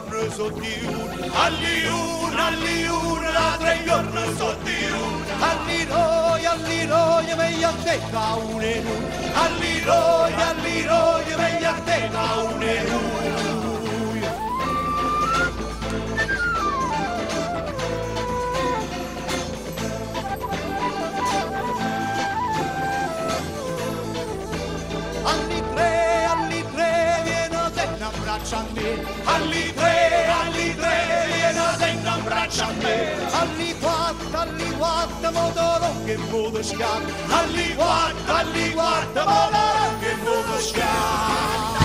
giorni so di un, alli un, a 3 giorni so di un, all'iroi, meglio a te da un e un, all'iroi, meglio a te da un e un. Alli tre, vieni a te un abbraccio a me. Alli tre, vieni a te un abbraccio a me. Alli quattro, motoro che modo schiatta. Alli quattro, motoro che modo schiatta.